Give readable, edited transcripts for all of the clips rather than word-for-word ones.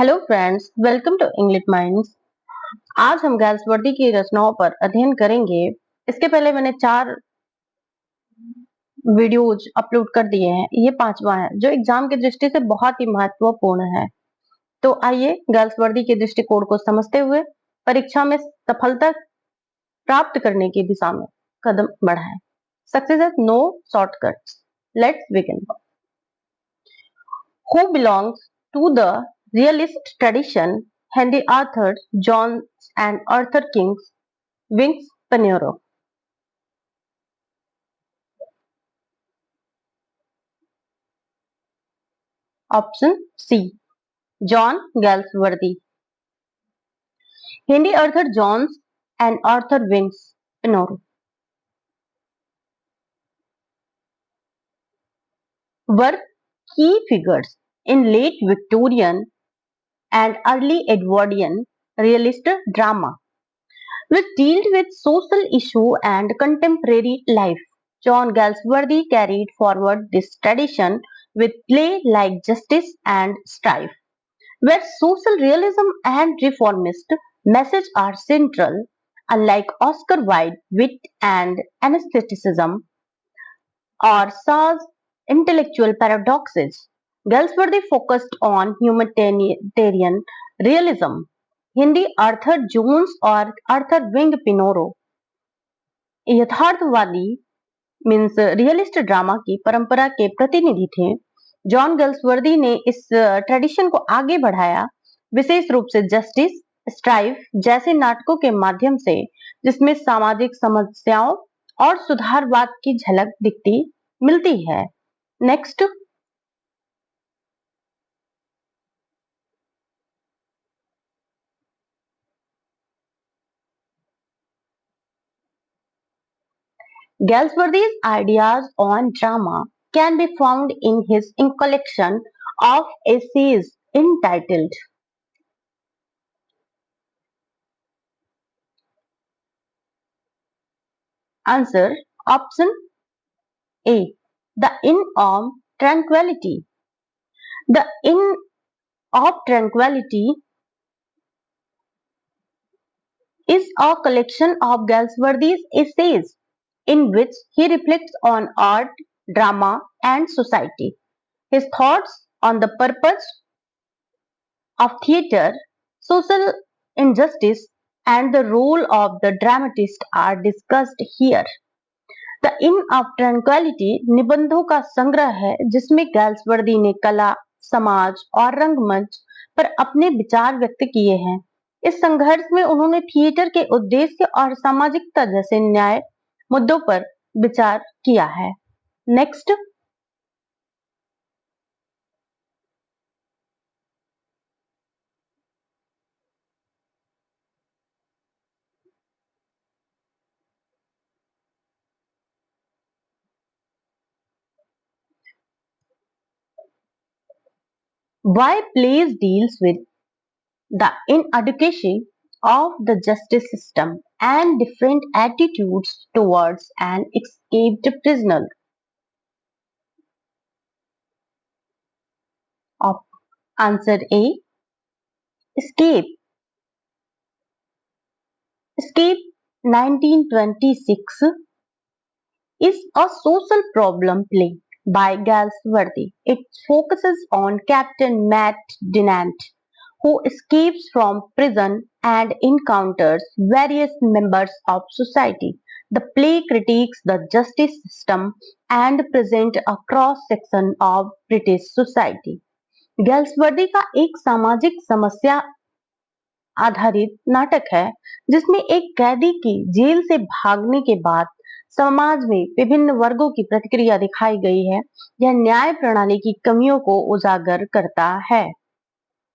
Hello friends, welcome to English minds. आज हम गैल्सवर्दी की रचनाओं पर अध्ययन करेंगे। इसके पहले मैंने 4 वीडियोज अपलोड कर दिए हैं। ये 5वां है जो एग्जाम की दृष्टि से बहुत ही महत्वपूर्ण है। तो आइए गैल्सवर्दी के दृष्टिकोण को समझते हुए परीक्षा में सफलता प्राप्त करने की दिशा में कदम बढ़ाएं। Success has no shortcuts. Let's begin. Who belongs to the realist tradition, Henry Arthur Jones and Arthur King's Wings Pinero. Option C. John Galsworthy. Henry Arthur Jones and Arthur Wings Pinero were key figures in late Victorian and early Edwardian realist drama, which dealt with social issue and contemporary life. John Galsworthy carried forward this tradition with plays like Justice and Strife, where social realism and reformist message are central. Unlike Oscar Wilde, wit and aestheticism or Shaw's intellectual paradoxes, Galsworthy focused on humanitarian realism. Hindi Arthur Jones और Arthur Wing Pinero यथार्थवादी means realist drama की परंपरा के प्रतिनिधि थे। John गल्सवर्दी ने इस tradition को आगे बढ़ाया, विशेष रूप से जस्टिस, स्ट्राइफ जैसे नाटकों के माध्यम से, जिसमें सामाजिक समस्याओं और सुधारवाद की झलक दिखती मिलती है। Next, Galsworthy's ideas on drama can be found in his collection of essays entitled Answer option A. The Inn of Tranquility. The Inn of Tranquility is a collection of Galsworthy's essays in which he reflects on art, drama, and society. His thoughts on the purpose of theatre, social injustice, and the role of the dramatist are discussed here. The inn of tranquillity निबंधों का संग्रह है जिसमें गैल्सवर्दी ने कला, समाज और रंगमंच पर अपने विचार व्यक्त किए हैं। इस संघर्ष में उन्होंने थिएटर के उद्देश्य और सामाजिकता जैसे न्याय मुद्दों पर विचार किया है। Next, why plays deals with the inadequacy of the justice system and different attitudes towards an escaped prisoner. Of answer A. Escape. Escape 1926 is a social problem play by Galsworthy. It focuses on Captain Matt Dinant, who escapes from prison and encounters various members of society. The play critiques the justice system and presents a cross-section of British society. गैल्सवर्दी का एक सामाजिक समस्या आधारित नाटक है जिसमें एक कैदी की जेल से भागने के बाद समाज में विभिन्न वर्गों की प्रतिक्रिया दिखाई गई है। यह न्याय प्रणाली की कमियों को उजागर करता है।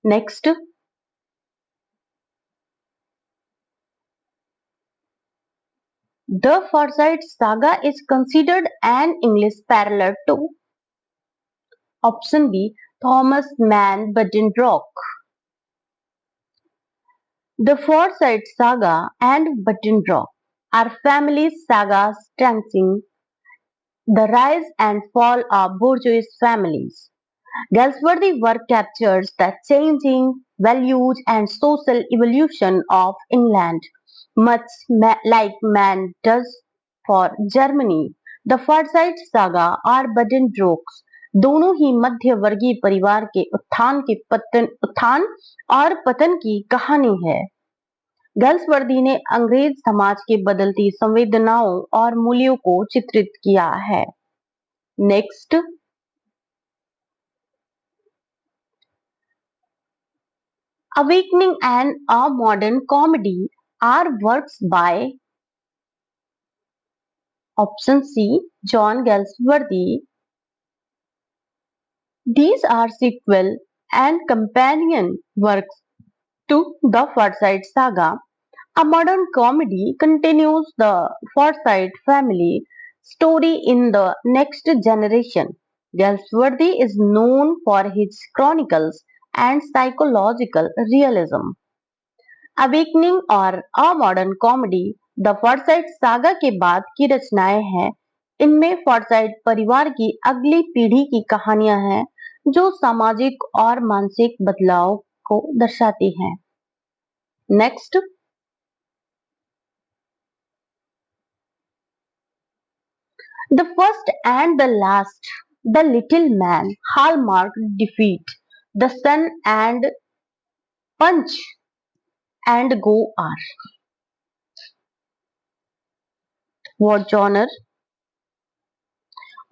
Next, the Forsyte saga is considered an English parallel to option B Thomas Mann Buddenbrooks. The Forsyte Saga and Buddenbrook are family sagas tracing the rise and fall of bourgeois families. Galsworthy work captures the changing values and social evolution of England, much like man does for Germany. The Farsight saga और Buddenbrooks दोनों ही मध्य वर्गीय परिवार के उत्थान और पतन की कहानी है। गल्सवर्दी ने अंग्रेज समाज की बदलती संवेदनाओं और मूल्यों को चित्रित किया है। Next, Awakening and A Modern Comedy are works by option C. John Galsworthy. These are sequel and companion works to the Forsyte saga. A modern comedy continues the Forsyte family story in the next generation. Galsworthy is known for his chronicles and psychological realism. Awakening और a modern comedy the Forsyte saga के बाद की रचनाएं हैं। इनमें Forsyte परिवार की अगली पीढ़ी की कहानियां हैं जो सामाजिक और मानसिक बदलाव को दर्शाती हैं। Next, the first and the last, the little man, hallmark defeat, the sun and punch and go or what genre?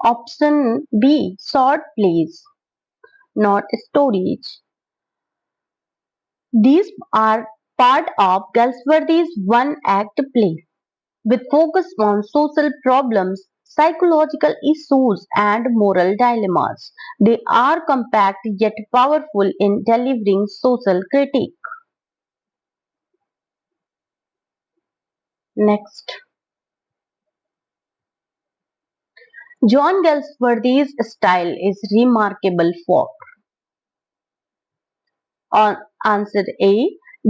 Option B. Short plays, not stories. These are part of Galsworthy's one-act play, with focus on social problems, psychological issues, and moral dilemmas. They are compact yet powerful in delivering social critique. Next, John Galsworthy's style is remarkable for on answer A.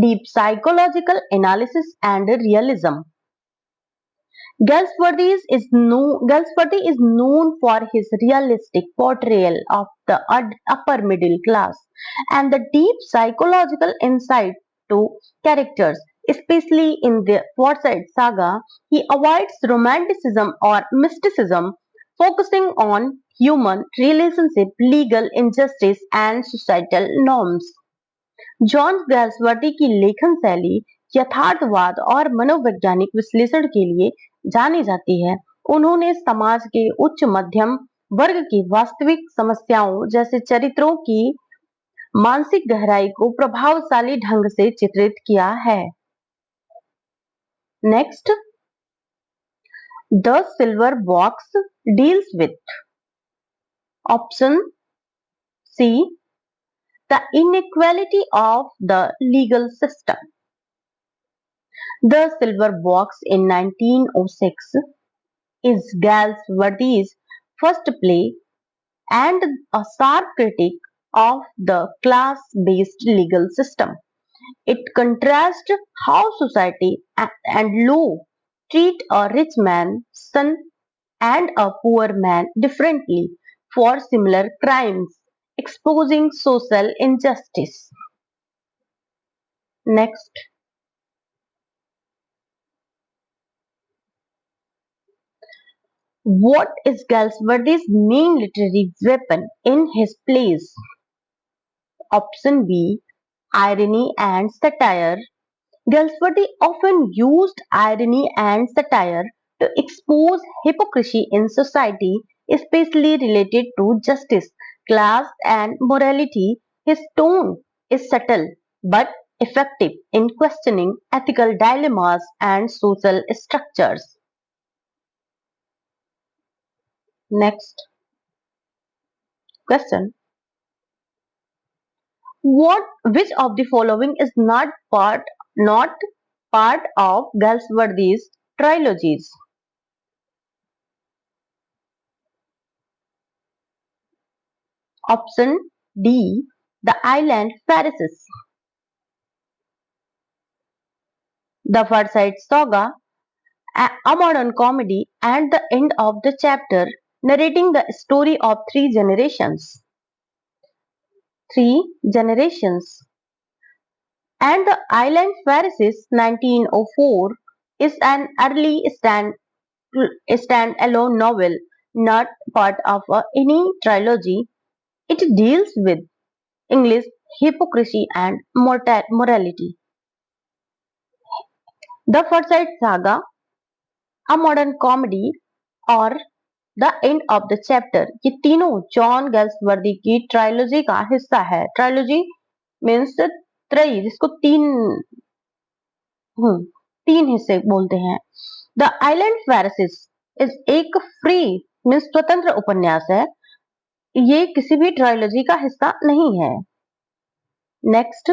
Deep psychological analysis and realism. Galsworthy is known for his realistic portrayal of the upper middle class and the deep psychological insight to characters. Especially in the Forsyte saga, he avoids romanticism or mysticism, focusing on human relationship, legal injustice, and societal norms. John Galsworthy की लेखन शैली यथार्थवाद और मनोवैज्ञानिक विश्लेषण के लिए जानी जाती है। उन्होंने समाज के उच्च मध्यम वर्ग की वास्तविक समस्याओं जैसे चरित्रों की मानसिक गहराई को प्रभावशाली ढंग से चित्रित किया है। Next, the silver box deals with option C the inequality of the legal system. The Silver Box in 1906 is Galsworthy's first play and a sharp critique of the class-based legal system. It contrasts how society and law treat a rich man's son and a poor man differently for similar crimes, exposing social injustice. Next, what is Galsworthy's main literary weapon in his plays? Option B. Irony and satire. Galsworthy often used irony and satire to expose hypocrisy in society, especially related to justice, class, and morality. His tone is subtle but effective in questioning ethical dilemmas and social structures. Next question. Which of the following is not part of Galsworthy's trilogies? Option D. The Island Pharisees, The Farsight Saga, a modern comedy, and the end of the chapter narrating the story of three generations. three generations. And the Island Pharisees 1904 is an early standalone novel, not part of any trilogy. It deals with English hypocrisy and morality. The Forsyte Saga, a modern comedy, और the end of the chapter, ये तीनों John गेल्सवर्दी की trilogy का हिस्सा है। Trilogy means त्रयी, जिसको तीन हिस्से बोलते हैं। द आइलैंड फेरिसिस इज एक फ्री मीन्स स्वतंत्र उपन्यास है, ये किसी भी ट्रायोलॉजी का हिस्सा नहीं है। Next,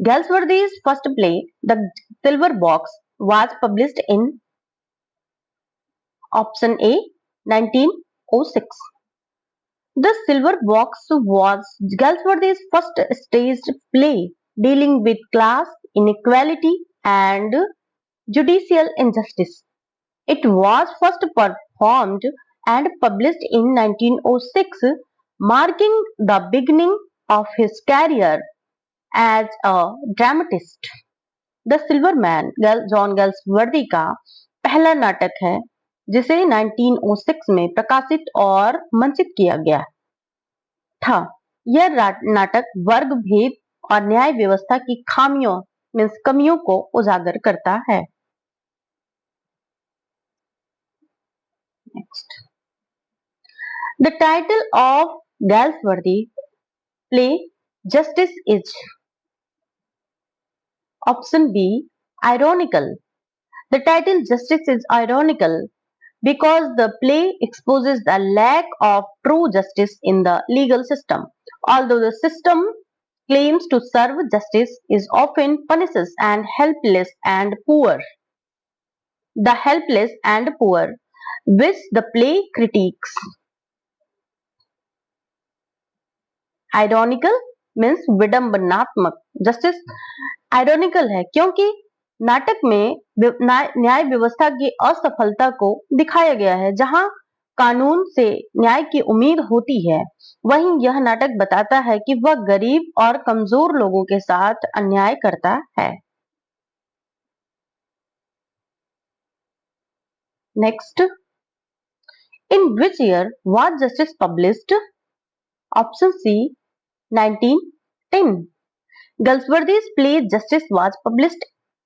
Galsworthy's first play, The Silver Box, was published in option A, 1906. The Silver Box was Galsworthy's first staged play dealing with class inequality and judicial injustice. It was first performed and published in 1906, marking the beginning of his career as a dramatist. The silver man John Galsworthy का पहला नाटक है जिसे 1906 में प्रकाशित और मंचित किया गया था। यह नाटक वर्ग भेद और न्याय व्यवस्था की खामियों मीन्स कमियों को उजागर करता है। Next, the title of Galsworthy play justice is option B, ironical. The title Justice is ironical because the play exposes the lack of true justice in the legal system. Although the system claims to serve justice, is often punishes and helpless and poor. The helpless and poor, which the play critiques. Ironical means विडंबनात्मक। Justice ironical है क्योंकि नाटक में न्याय व्यवस्था की असफलता को दिखाया गया है। जहां कानून से न्याय की उम्मीद होती है, वहीं यह नाटक बताता है कि वह गरीब और कमजोर लोगों के साथ अन्याय करता है। Next, in which year was justice published? Option C, 1910. Galsworthy's play Justice was published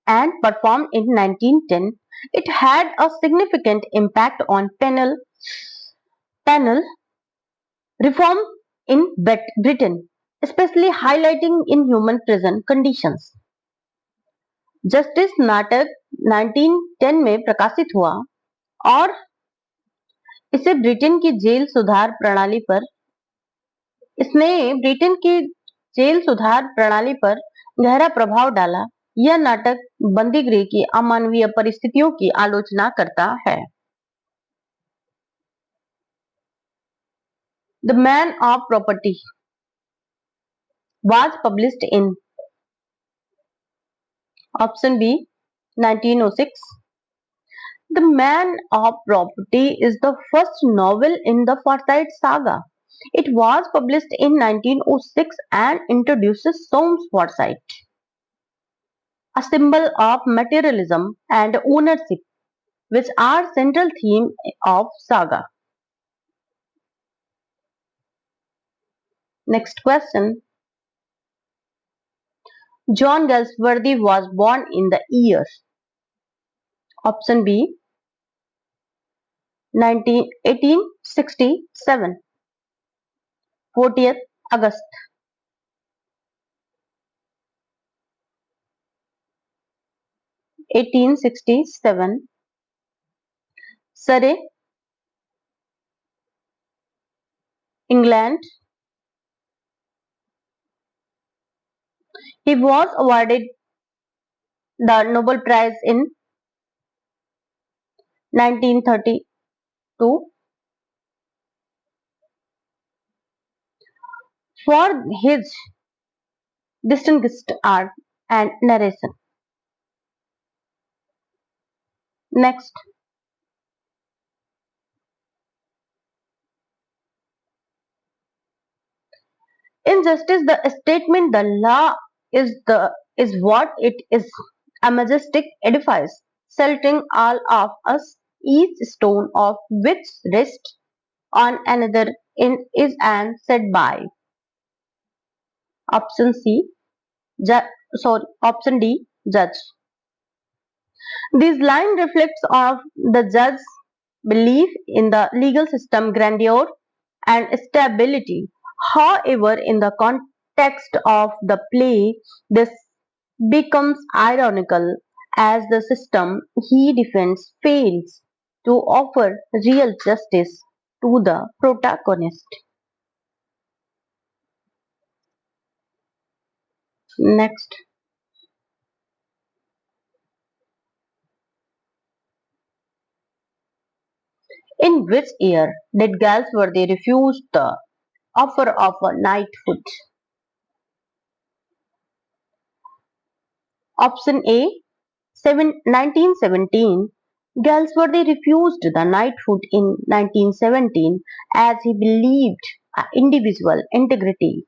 and performed in 1910. It had a significant impact on penal reform in Britain, especially highlighting inhuman prison conditions. Justice नाटक 1910 में प्रकाशित हुआ और इसे Britain की jail सुधार प्रणाली पर इसने ब्रिटेन की जेल सुधार प्रणाली पर गहरा प्रभाव डाला। यह नाटक बंदीगृह की अमानवीय परिस्थितियों की आलोचना करता है। The man of property was published in option B, 1906. The Man of Property is the first novel in the Forsyte Saga. It was published in 1906 and introduces Soames Forsyte, a symbol of materialism and ownership, which are central theme of saga. Next question. John Galsworthy was born in the year. Option B, 1867, 40th August. 1867, Surrey, England. He was awarded the Nobel Prize in 1932 for his distinguished art and narration. Next, In justice, the statement the law is what it is, a majestic edifice, sheltering all of us, each stone of which rests on another is an set by option C, option D, judge. This line reflects of the judge's belief in the legal system grandeur and stability. However, in the context of the play, this becomes ironical as the system he defends fails to offer real justice to the protagonist. Next, in which year did Galsworthy refuse the offer of a knighthood? Option A, 1917. Galsworthy refused the knighthood in 1917 as he believed individual integrity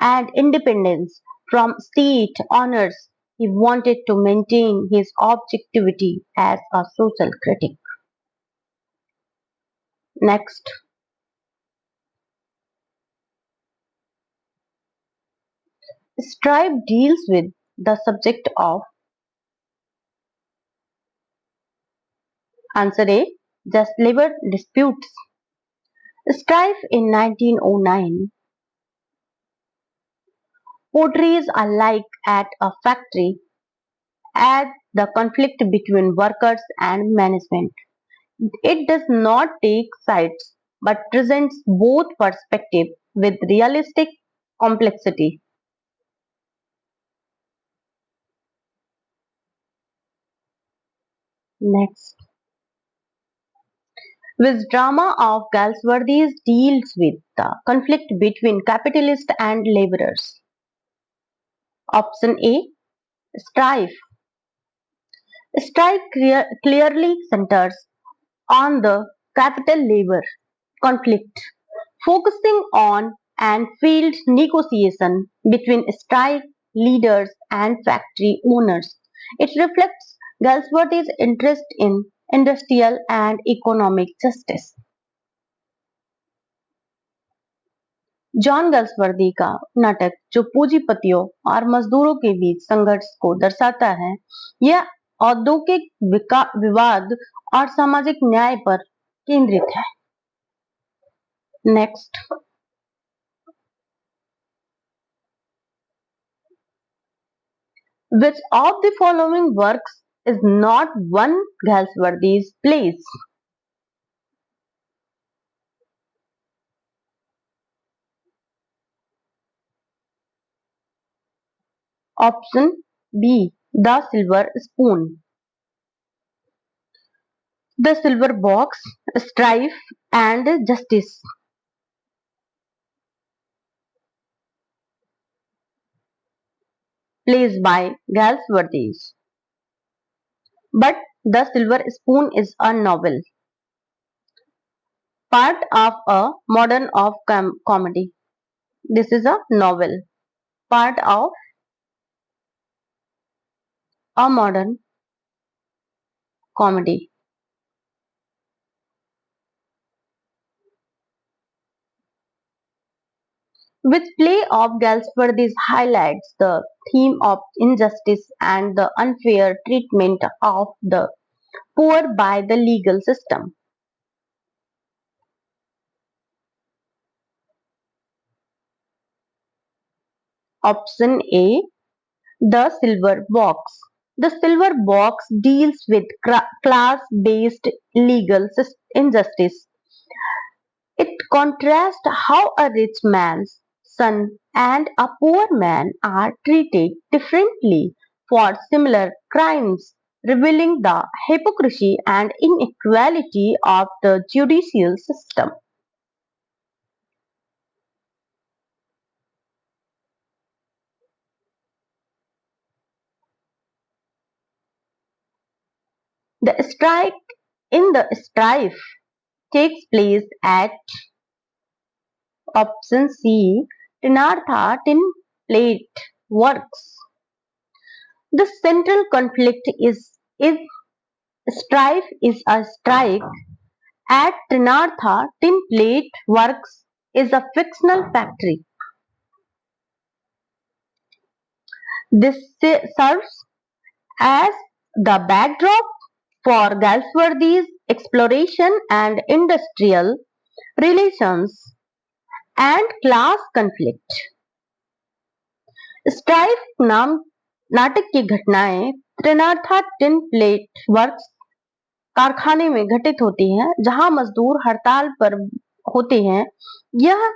and independence from state honors. He wanted to maintain his objectivity as a social critic. Next, Stripe deals with the subject of answer A, just labor disputes. Strife in 1909 portrays a like at a factory as the conflict between workers and management. It does not take sides but presents both perspectives with realistic complexity. Next, which drama of Galsworthy's deals with the conflict between capitalists and laborers? Option A, Strife. Strife clearly centers on the capital-labor conflict, focusing on and failed negotiation between strike leaders and factory owners. It reflects Galsworthy's interest in industrial and economic justice. John गल्सवर्दी का नाटक जो पूंजीपतियों और मजदूरों के बीच संघर्ष को दर्शाता है, यह औद्योगिक विवाद और सामाजिक न्याय पर केंद्रित है. Next, which of the following works is not one Galsworthy's plays? Option B, The Silver Spoon, The Silver Box, Strife and Justice. Plays by Galsworthy's. But The Silver Spoon is a novel, part of a modern of comedy. This is a novel, part of a modern comedy. Which play of Galsworthy's highlights the theme of injustice and the unfair treatment of the poor by the legal system? Option A, The Silver Box. The Silver Box deals with class-based legal injustice. It contrasts how a rich man's son and a poor man are treated differently for similar crimes, revealing the hypocrisy and inequality of the judicial system. The strike in the strife takes place at option C, Trinartha tin plate works. The central conflict is strife is a strike at Trinartha tin plate works is a fictional factory. This serves as the backdrop for Galsworthy's exploration and industrial relations and class conflict. Strife नाम नाटक की घटनाएं त्रिनाथा tin plate works कारखाने में घटित होती हैं, जहां मजदूर हड़ताल पर होते हैं। यह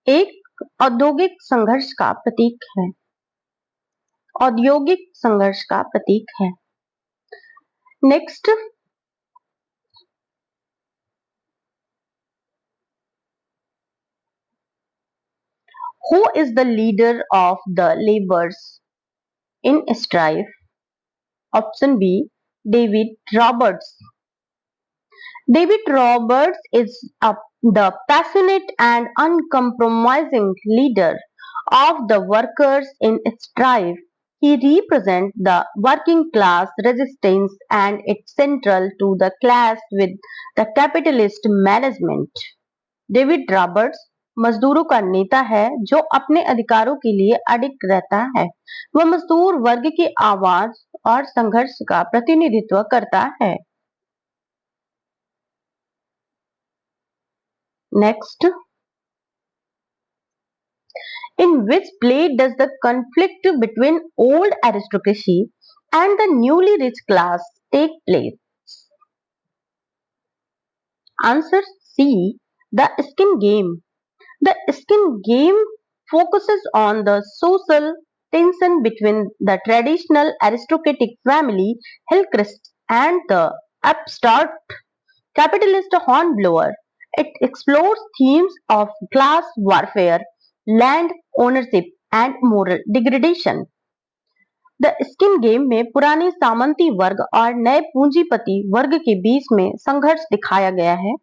एक औद्योगिक संघर्ष का प्रतीक है। औद्योगिक संघर्ष का प्रतीक है। Next, who is the leader of the laborers in strife? Option B, David Roberts. David Roberts is the passionate and uncompromising leader of the workers in strife. He represents the working class resistance and it's central to the clash with the capitalist management. David Roberts मजदूरों का नेता है जो अपने अधिकारों के लिए अडिग रहता है। वह मजदूर वर्ग की आवाज और संघर्ष का प्रतिनिधित्व करता है। Next, in which play does the conflict between old aristocracy and the newly rich class take place? Answer C, the Skin Game. The Skin Game focuses on the social tension between the traditional aristocratic family Hillcrist and the upstart capitalist hornblower. It explores themes of class warfare, land ownership, and moral degradation. The skin game में पुराने सामंती वर्ग और नए पूंजीपति वर्ग के बीच में संघर्ष दिखाया गया है।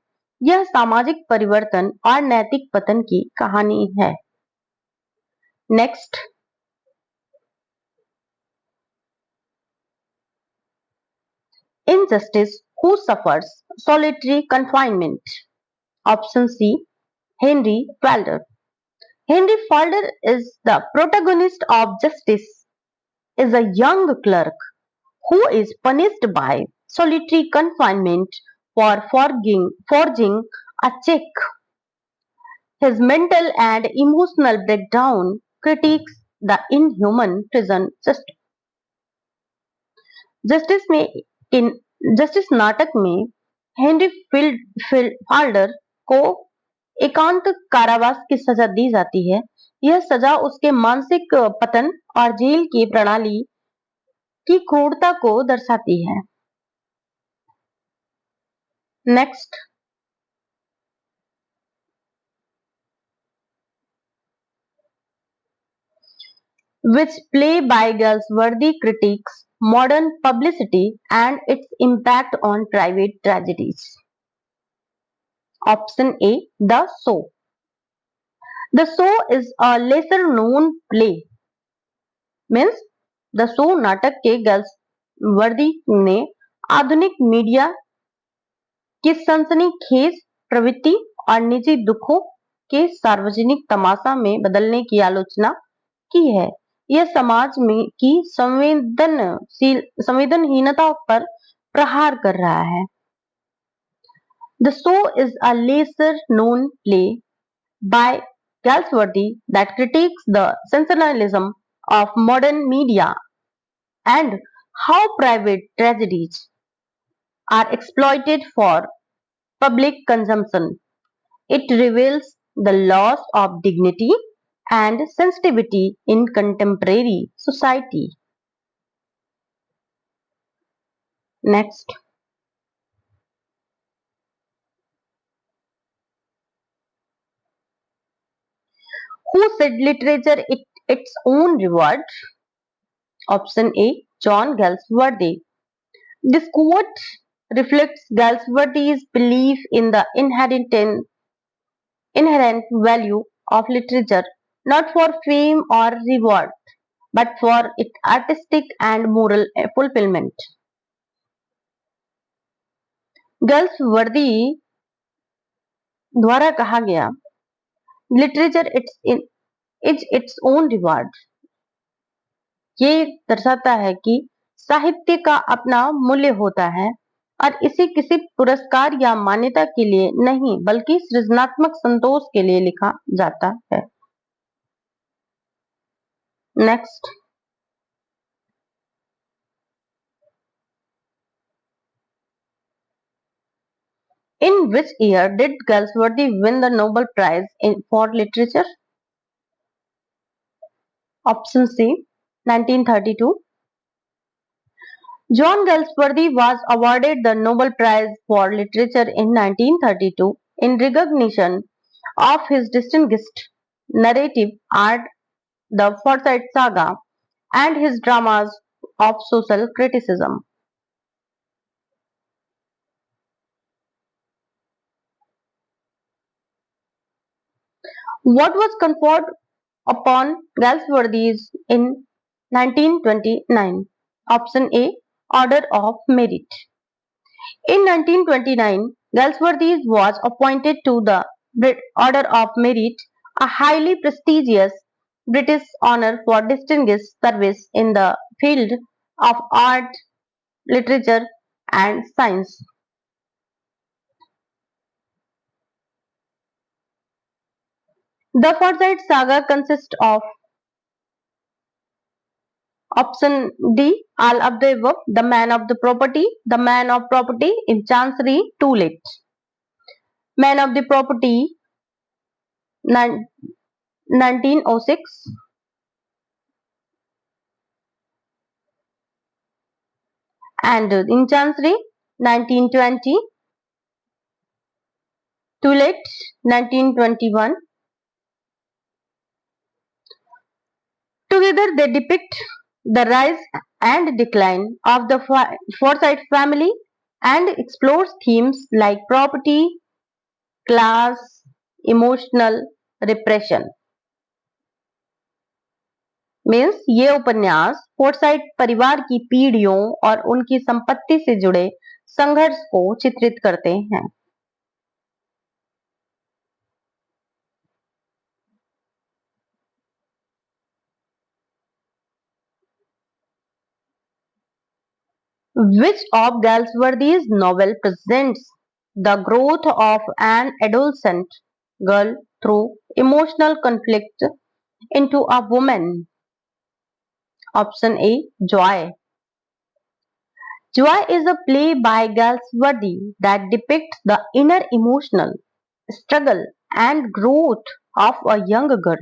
यह सामाजिक परिवर्तन और नैतिक पतन की कहानी है। Next, injustice who suffers solitary confinement? Option C, Henry Falder. Henry Falder is the protagonist of Justice is a young clerk who is punished by solitary confinement for forging a check. His mental and emotional breakdown critiques the inhuman prison system. Justice में इन justice नाटक में Henry Falder को एकांत कारावास की सजा दी जाती है। यह सजा उसके मानसिक पतन और जेल की प्रणाली की क्रूरता को दर्शाती है। Next, which play by Galsworthy critiques modern publicity and its impact on private tragedies? Option A, The Show. The Show is a lesser known play. Means the show नाटक के गैल्सवर्दी ने आधुनिक मीडिया की सनसनीखेज प्रवृत्ति और निजी दुखों के सार्वजनिक तमाशा में बदलने की आलोचना की है। यह समाज में की संवेदनहीनता पर प्रहार कर रहा है। The show is a lesser known play by Galsworthy that critiques the sensationalism of modern media and how private tragedies are exploited for public consumption. It reveals the loss of dignity and sensitivity in contemporary society. Next, who said literature its own reward? Option A, John Galsworthy. This quote reflects Galsworthy's belief in the inherent value of literature, not for fame or reward, but for its artistic and moral fulfillment. Girls वर्दी द्वारा कहा गया, literature is its own reward. ये दर्शाता है कि साहित्य का अपना मूल्य होता है और इसे किसी पुरस्कार या मान्यता के लिए नहीं बल्कि सृजनात्मक संतोष के लिए लिखा जाता है। Next, in which year did Galsworthy win the Nobel Prize for Literature? Option C, 1932. John Galsworthy was awarded the Nobel Prize for Literature in 1932 in recognition of his distinguished narrative art, The Forsyte Saga, and his dramas of social criticism. What was conferred upon Galsworthy in 1929? Option A, Order of Merit. In 1929, Galsworthy was appointed to the Order of Merit, a highly prestigious British honor for distinguished service in the field of art, literature, and science. The Forsyte Saga consists of option D, all of the above, the man of property in Chancery, too late. Man of the property, 1906, and in Chancery, 1920, too late, 1921. Together they depict the rise and decline of the Forsyte family and explores themes like property, class, emotional repression. Means ये उपन्यास Forsyte परिवार की पीढ़ियों और उनकी संपत्ति से जुड़े संघर्ष को चित्रित करते हैं। Which of Galsworthy's novel presents the growth of an adolescent girl through emotional conflict into a woman? Option A, Joy. Joy is a play by Galsworthy that depicts the inner emotional struggle and growth of a young girl.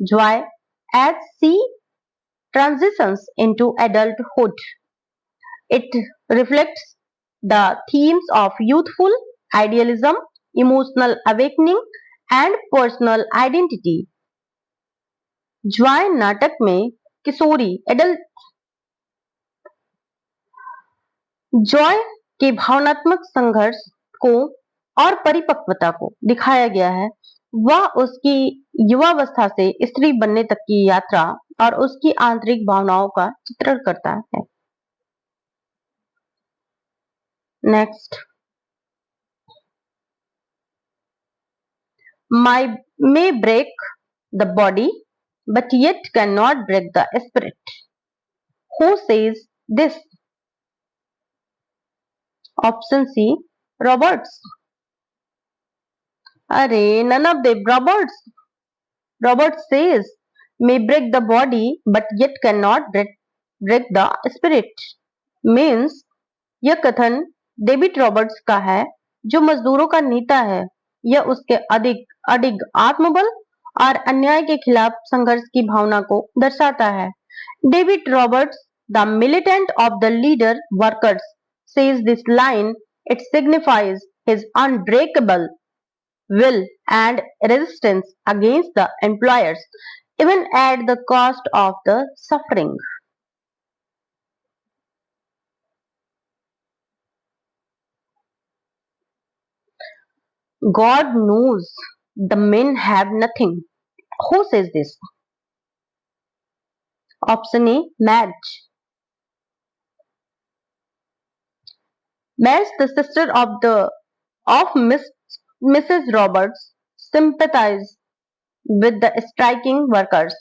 Joy, as she transitions into adulthood, it reflects the themes of youthful idealism, emotional awakening, and personal identity. Joy नाटक में किशोरी adult Joy के भावनात्मक संघर्ष को और परिपक्वता को दिखाया गया है। वह उसकी युवावस्था से स्त्री बनने तक की यात्रा और उसकी आंतरिक भावनाओं का चित्रण करता है। Next, may break the body but yet cannot break the spirit. Who says this? Option C, Roberts. अरे none of them. Roberts says may break the body but yet cannot break the spirit. Means यह कथन David Roberts का है जो मजदूरों का नेता है। यह उसके अधिक अडिग आत्मबल और अन्याय के खिलाफ संघर्ष की भावना को दर्शाता है। David Roberts, the militant of the leader workers, says this line. It signifies his unbreakable will and resistance against the employers, even at the cost of the suffering. God knows the men have nothing. Who says this? Option A, Madge. Madge, the sister of Mrs. Roberts, sympathized with the striking workers.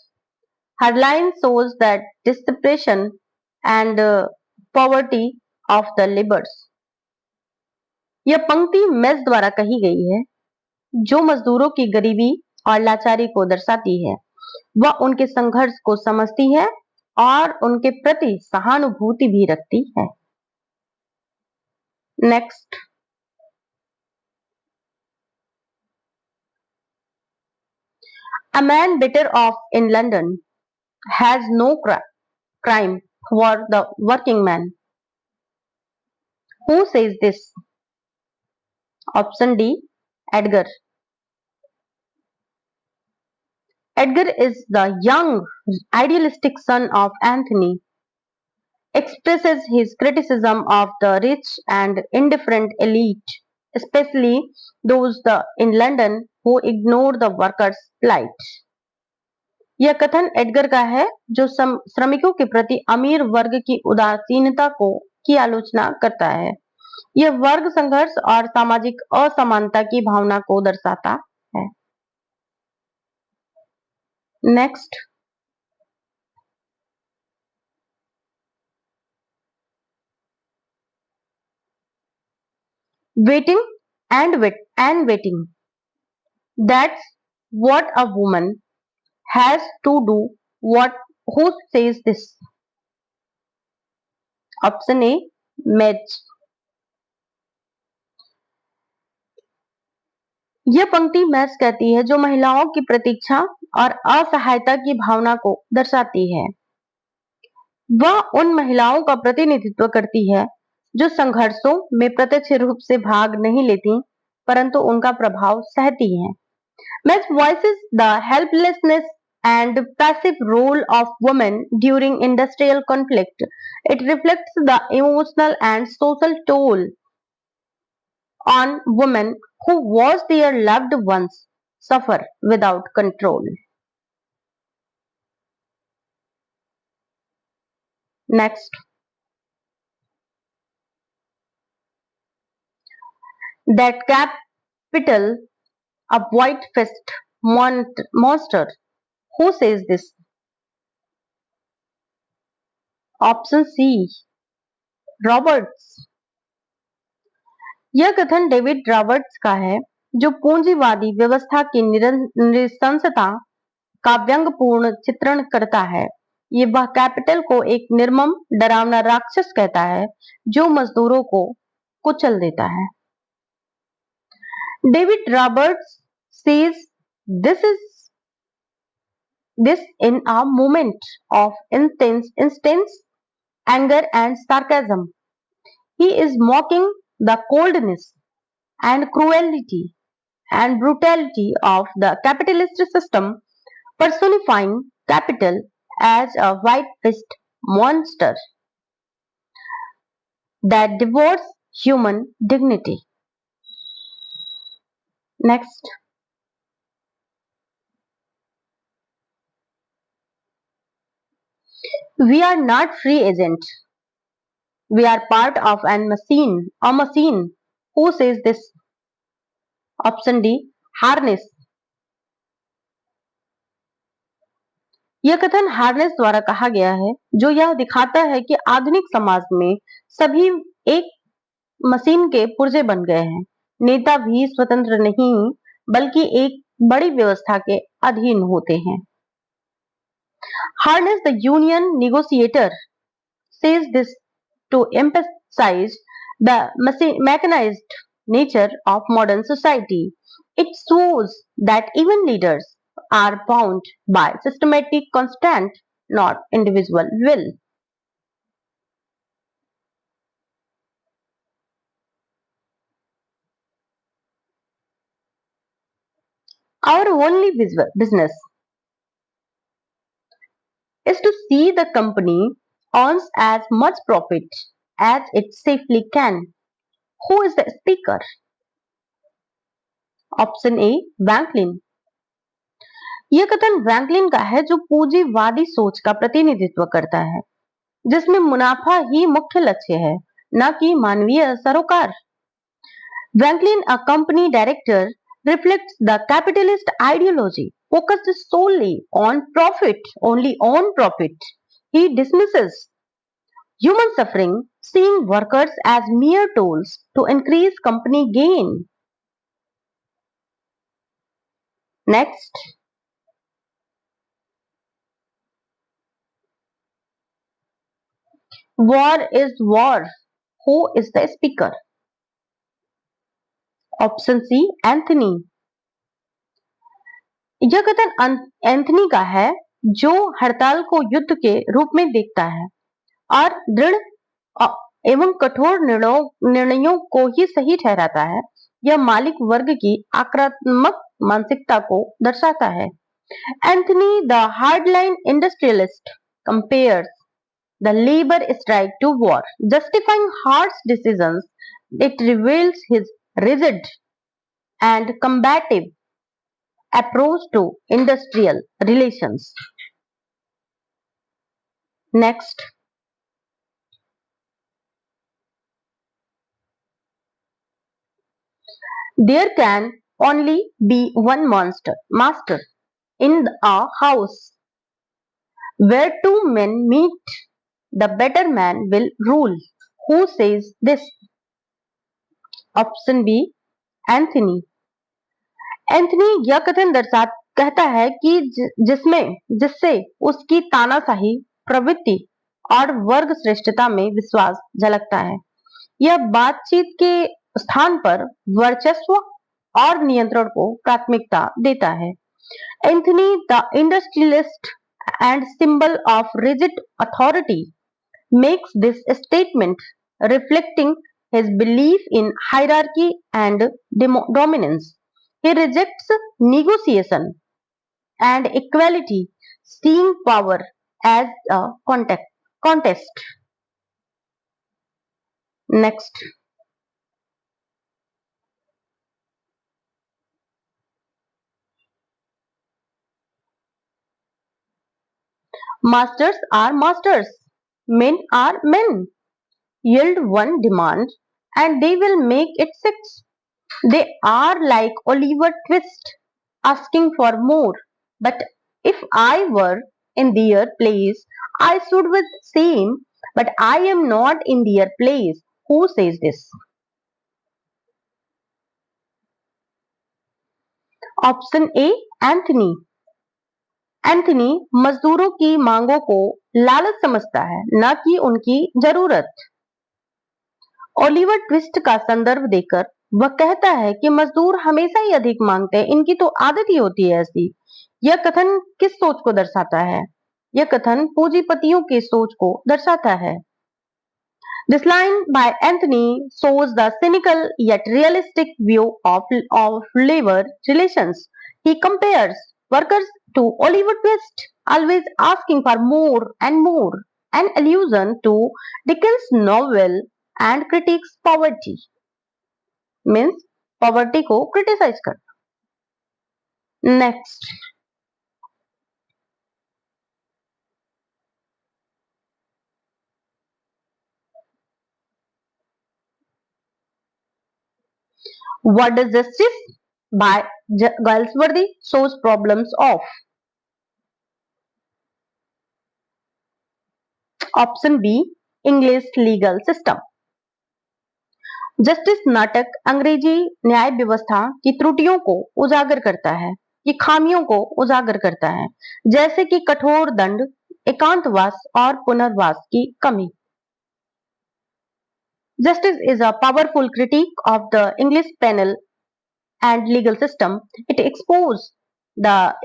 Her line shows that desperation and poverty of the laborers. यह पंक्ति mess द्वारा कही गई है, जो मजदूरों की गरीबी और लाचारी को दर्शाती है। वह उनके संघर्ष को समझती है और उनके प्रति सहानुभूति भी रखती है। Next, a man better off in London has no crime for the working man. Who says this? Option D, Edgar. Edgar is the young, idealistic son of Anthony, expresses his criticism of the rich and indifferent elite, especially those in London who ignore the workers' plight. यह कथन Edgar का है, जो श्रमिकों के प्रति अमीर वर्ग की उदासीनता की आलोचना करता है। यह वर्ग संघर्ष और सामाजिक असमानता की भावना को दर्शाता है। Next, waiting and waiting. That's what a woman has to do. Who says this? Option A, Madge. यह पंक्ति मैच कहती है, जो महिलाओं की प्रतीक्षा और असहायता की भावना को दर्शाती है। वह उन महिलाओं का प्रतिनिधित्व करती है जो संघर्षों में प्रत्यक्ष रूप से भाग नहीं लेती, परंतु उनका प्रभाव सहती हैं। Match voices the helplessness and passive role of women during industrial conflict. It reflects the emotional and social toll on women who watch their loved ones suffer without control. Next, that capital, a white-faced monster. Who says this? Option C, Roberts. यह कथन David Roberts का है, जो पूंजीवादी व्यवस्था की नृशंसता का व्यंग्यपूर्ण चित्रण करता है। ये वह कैपिटल को एक निर्मम, डरावना राक्षस कहता है, जो मजदूरों को कुचल देता है। David Roberts says this in a moment of intense anger and sarcasm. He is mocking the coldness and cruelty and brutality of the capitalist system, personifying capital as a white-faced monster that devours human dignity. Next, we are not free agents. We are part of a machine. Who says this? Option D, Harness. यह कथन harness द्वारा कहा गया है, जो यह दिखाता है कि आधुनिक समाज में सभी एक मशीन के पुर्जे बन गए हैं। नेता भी स्वतंत्र नहीं, बल्कि एक बड़ी व्यवस्था के अधीन होते हैं। Harness, the union negotiator, says this to emphasize the mechanized nature of modern society. It shows that even leaders are bound by systematic constant, not individual will. Our only business is to see the company earns as much profit as it safely can. Who is the speaker? Option A, Franklin. यह कथन Franklin का है, जो पूंजीवादी सोच का प्रतिनिधित्व करता है, जिसमें मुनाफा ही मुख्य लक्ष्य है, न कि मानवीय सरोकार। Franklin, a company director, reflects the capitalist ideology focused solely on profit, only on profit. He dismisses human suffering, seeing workers as mere tools to increase company gain. Next, war is war. Who is the speaker? Option C, Anthony. यह कथन Anthony का है, जो हड़ताल को युद्ध के रूप में देखता है और दृढ़ एवं कठोर निर्णयों को ही सही ठहराता है। यह मालिक वर्ग की आक्रामक मानसिकता को दर्शाता है। Anthony the hardline industrialist compares the labour strike to war, justifying harsh decisions. It reveals his rigid and combative approach to industrial relations. Next, there can only be one master in a house where two men meet. The better man will rule. Who says this? Option B, Anthony. Anthony यह कथन कहता है कि जिससे उसकी तानाशाही प्रवृत्ति और वर्ग श्रेष्ठता में विश्वास झलकता है। यह बातचीत के स्थान पर वर्चस्व और नियंत्रण को प्राथमिकता देता है। Anthony the industrialist and symbol of rigid authority makes this statement, reflecting his belief in hierarchy and dominance. He rejects negotiation and equality, seeing power as a contest. Next, masters are masters, men are men. Yield one demand and they will make it six. They are like Oliver Twist, asking for more. But if I were in their place, I should with same. But I am not in their place. Who says this? Option A, Anthony. Anthony मजदूरों की मांगों को लालच समझता है, न कि उनकी जरूरत। ओलिवर ट्विस्ट का संदर्भ देकर वह कहता है कि मजदूर हमेशा ही अधिक मांगते हैं, इनकी तो आदत ही होती है ऐसी। यह कथन किस सोच को दर्शाता है? यह कथन पूंजीपतियों की सोच को दर्शाता है। This line by Anthony shows the cynical yet realistic view of labor relations. He compares workers to Oliver Twist, always asking for more and more, an allusion to Dickens' novel and critiques poverty. Means poverty को criticize कर. Next, what does justice by Galsworthy shows problems of? Option B, English legal system. Justice नाटक अंग्रेजी न्याय व्यवस्था की त्रुटियों को उजागर करता है, की खामियों को उजागर करता है, जैसे कि कठोर दंड, एकांतवास और पुनर्वास की कमी। Justice is a powerful critique of the English penal and legal system. It exposes the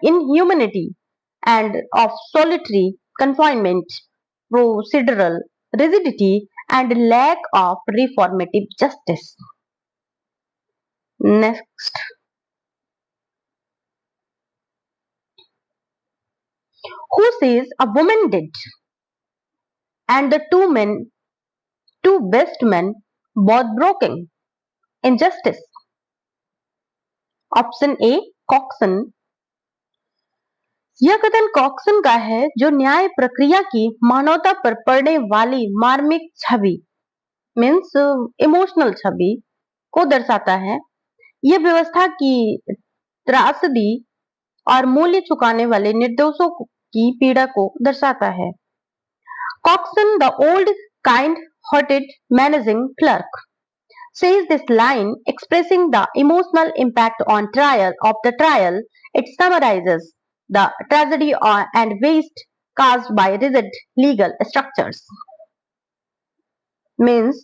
inhumanity and of solitary confinement, procedural rigidity, and lack of reformative justice. Next, who says a woman did? And the two best men, both broken. Injustice. Option A, Coxon. यह कथन Coxon का है, जो न्याय प्रक्रिया की मानवता पर पड़ने वाली मार्मिक छवि मीन्स इमोशनल छवि को दर्शाता है। यह व्यवस्था की त्रासदी और मूल्य चुकाने वाले निर्दोषों की पीड़ा को दर्शाता है। Coxon, the old kind-hearted managing clerk, says this line expressing the emotional impact on trial of the trial. It summarizes the tragedy and waste caused by rigid legal structures. Means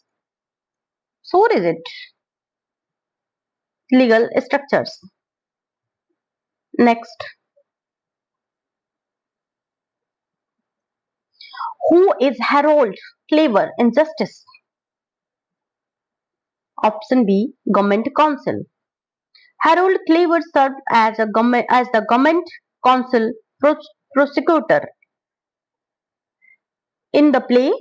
so rigid legal structures. Next, who is Harold Cleaver in Justice? Option B, Government Counsel. Harold Cleaver served as the government counsel prosecutor. In the play,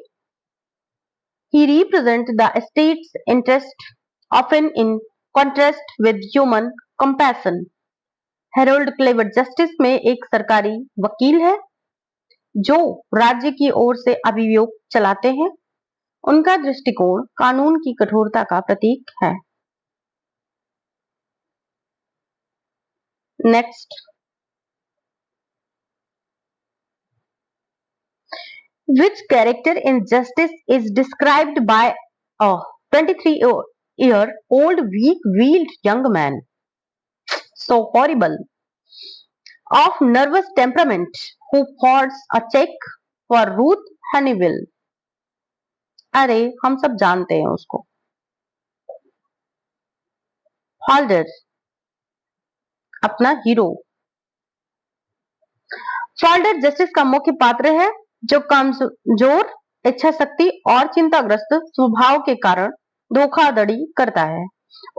he represents the state's interest, often in contrast with human compassion. Harold clever justice में एक सरकारी वकील है जो राज्य की ओर से अभियोग चलाते हैं। उनका दृष्टिकोण कानून की कठोरता का प्रतीक है। Next, which character in Justice is described by a 23-year-old weak-willed young man, so horrible, of nervous temperament, who forged a check for Ruth Hannibal? अरे हम सब जानते हैं उसको। हॉल्डर अपना हीरो। फॉल्डर जस्टिस का मुख्य पात्र है जो कमजोर इच्छा शक्ति और चिंताग्रस्त स्वभाव के कारण धोखाधड़ी करता है।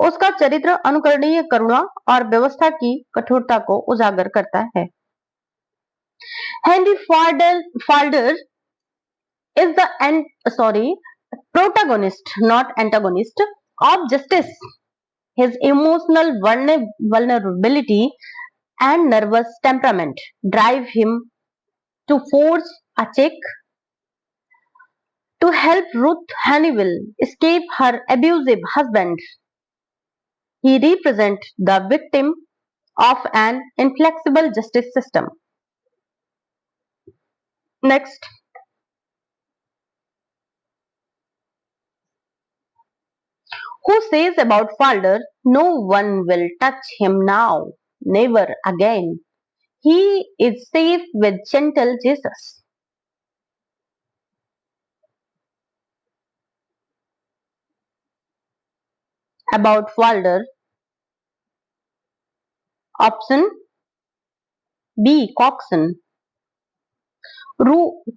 उसका चरित्र अनुकरणीय करुणा और व्यवस्था की कठोरता को उजागर करता है। Henry Falder is the protagonist, not antagonist, of Justice. His emotional vulnerability and nervous temperament drive him to forge a check to help Ruth Hannibal escape her abusive husband. He represents the victim of an inflexible justice system. Next, who says about Falder, no one will touch him now, never again. He is safe with gentle Jesus. About Falder, option B, Coxon.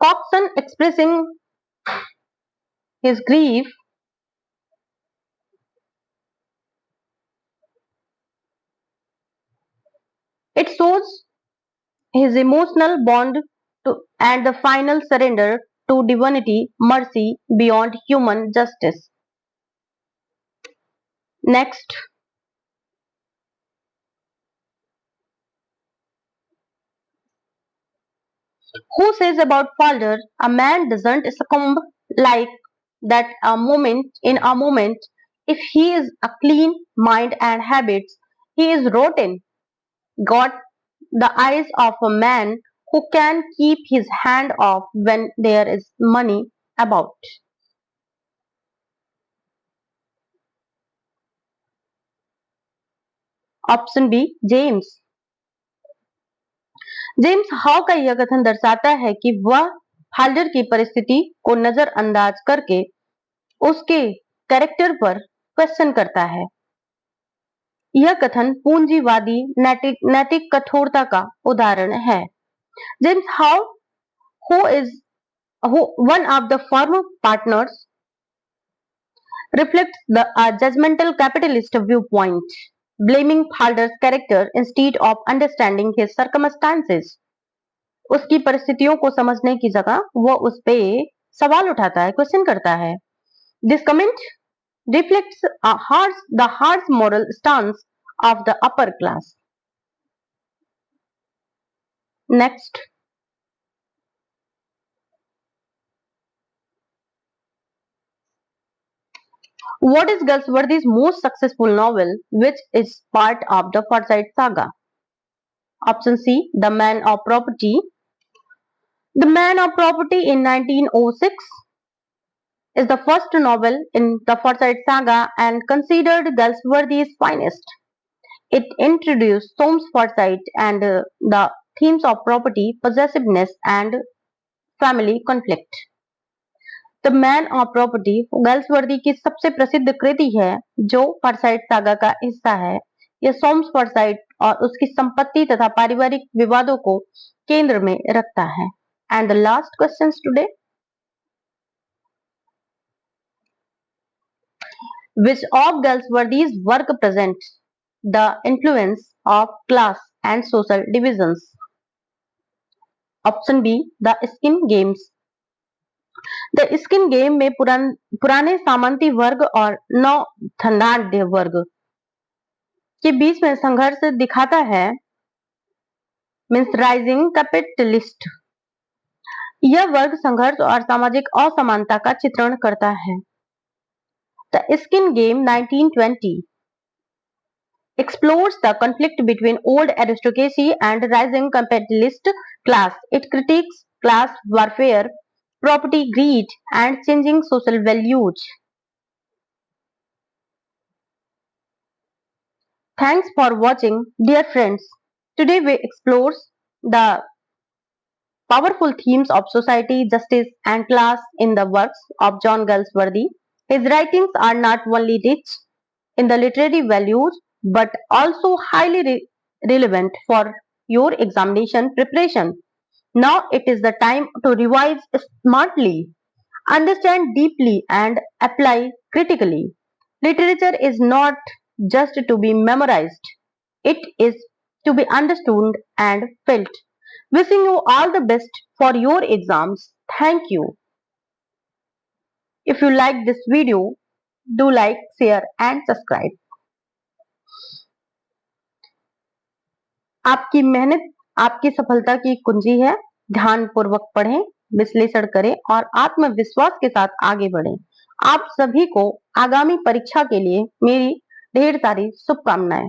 Coxon expressing his grief it shows his emotional bond and the final surrender to divinity, mercy beyond human justice. Next, who says about Falder, a man doesn't succumb like that in a moment. If he is a clean mind and habits, he is rotten. Got the eyes of a man who can keep his hand off when there is money about. Option B, James. James How का यह कथन दर्शाता है कि वह Falder की परिस्थिति को नजरअंदाज करके उसके कैरेक्टर पर क्वेश्चन करता है। यह कथन पूंजीवादी नैतिक कठोरता का उदाहरण है। James how, who is one of the former partners, reflects the judgmental capitalist viewpoint, blaming Falder's character instead of understanding his circumstances. उसकी परिस्थितियों को समझने की जगह वह उस पे सवाल उठाता है, क्वेश्चन करता है। This comment reflects the harsh moral stance of the upper class. Next, what is Galsworthy's most successful novel, which is part of the Forsyte saga? Option C, The Man of Property. The Man of Property in 1906 is the first novel in the Forsyte saga and considered Galsworthy's finest. It introduced Soames Forsyte and the themes of property, possessiveness, and family conflict. The man of property Galsworthy की सबसे प्रसिद्ध कृति है जो फॉर्साइट saga का हिस्सा है। यह सोम्स फॉर्साइट और उसकी संपत्ति तथा पारिवारिक विवादों को केंद्र में रखता है। And the last question today, which of Galsworthy's work presents the influence of class and social divisions? Option B, The Skin Games. The skin game में पुराने सामंती वर्ग और नौ धनाढ्य वर्ग के बीच में संघर्ष दिखाता है। Means rising capitalist. यह वर्ग संघर्ष और सामाजिक असमानता का चित्रण करता है। The skin game 1920 explores the conflict between old aristocracy and rising capitalist class. It critiques class warfare, property greed, and changing social values. Thanks for watching, dear friends. Today we explore the powerful themes of society, justice, and class in the works of John Galsworthy. His writings are not only rich in the literary values but also highly relevant for your examination preparation. Now it is the time to revise smartly, understand deeply, and apply critically. Literature is not just to be memorized, it is to be understood and felt. Wishing you all the best for your exams. Thank you. If you like this video, do like, share and subscribe. आपकी मेहनत आपकी सफलता की कुंजी है। ध्यान पूर्वक पढ़ें, विश्लेषण करें और आत्मविश्वास के साथ आगे बढ़ें। आप सभी को आगामी परीक्षा के लिए मेरी ढेर सारी शुभकामनाएं।